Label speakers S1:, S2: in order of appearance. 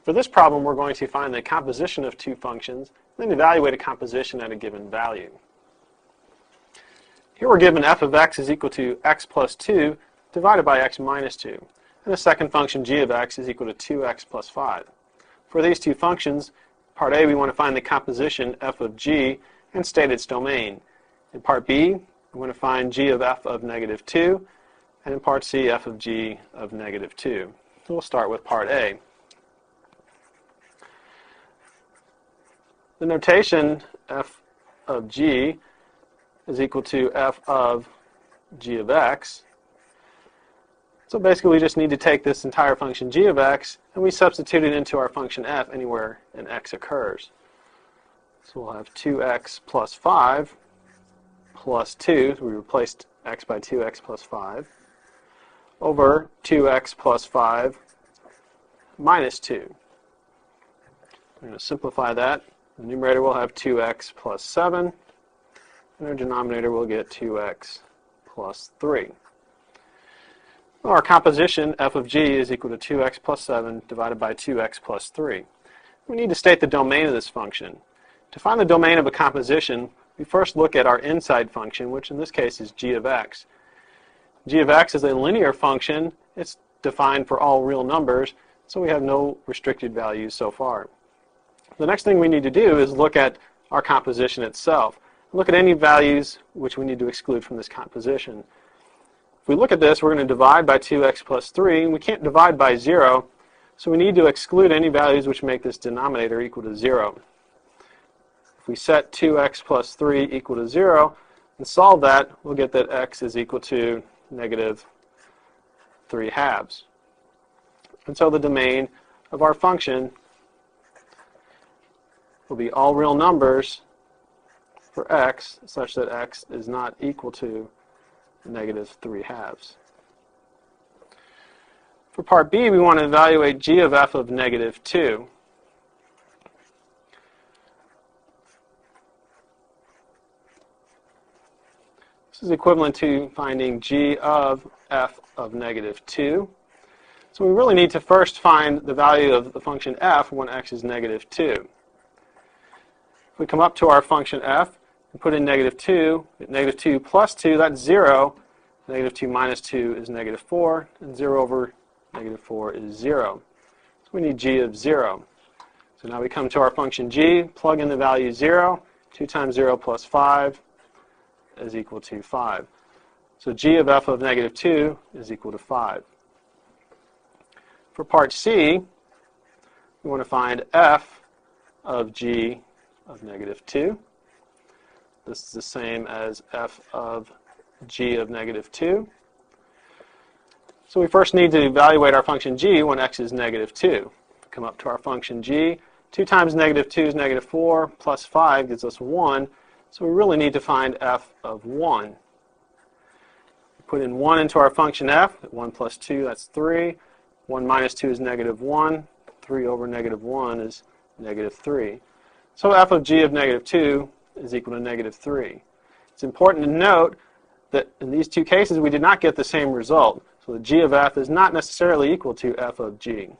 S1: For this problem, we're going to find the composition of two functions, and then evaluate a composition at a given value. Here we're given f of x is equal to x plus 2 divided by x minus 2. And the second function, g of x, is equal to 2x plus 5. For these two functions, part A, we want to find the composition f of g and state its domain. In part B, we want to find g of f of negative 2, and in part C, f of g of negative 2. So we'll start with part A. The notation f of g is equal to f of g of x. So basically we just need to take this entire function g of x and we substitute it into our function f anywhere an x occurs. So we'll have 2x plus 5 plus 2, so we replaced x by 2x plus 5, over 2x plus 5 minus 2. We're going to simplify that. The numerator will have 2x plus 7, and our denominator will get 2x plus 3. Well, our composition, f of g, is equal to 2x plus 7 divided by 2x plus 3. We need to state the domain of this function. To find the domain of a composition, we first look at our inside function, which in this case is g of x. G of x is a linear function. It's defined for all real numbers, so we have no restricted values so far. The next thing we need to do is look at our composition itself. Look at any values which we need to exclude from this composition. If we look at this, we're going to divide by 2x plus 3, and we can't divide by 0, so we need to exclude any values which make this denominator equal to 0. If we set 2x plus 3 equal to 0 and solve that, we'll get that x is equal to negative 3 halves. And so the domain of our function will be all real numbers for x such that x is not equal to negative 3 halves. For part B, we want to evaluate g of f of negative 2. This is equivalent to finding g of f of negative 2. So we really need to first find the value of the function f when x is negative 2. If we come up to our function f and put in negative 2, negative 2 plus 2, that's 0. Negative 2 minus 2 is negative 4, and 0 over negative 4 is 0. So we need g of 0. So now we come to our function g, plug in the value 0. 2 times 0 plus 5 is equal to 5. So g of f of negative 2 is equal to 5. For part C, we want to find f of g of negative 2. This is the same as f of g of negative 2. So we first need to evaluate our function g when x is negative 2. Come up to our function g. 2 times negative 2 is negative 4, plus 5 gives us 1. So we really need to find f of 1. Put in 1 into our function f. 1 plus 2, that's 3. 1 minus 2 is negative 1. 3 over negative 1 is negative 3. So f of g of negative 2 is equal to negative 3. It's important to note that in these two cases we did not get the same result. So the g of f is not necessarily equal to f of g.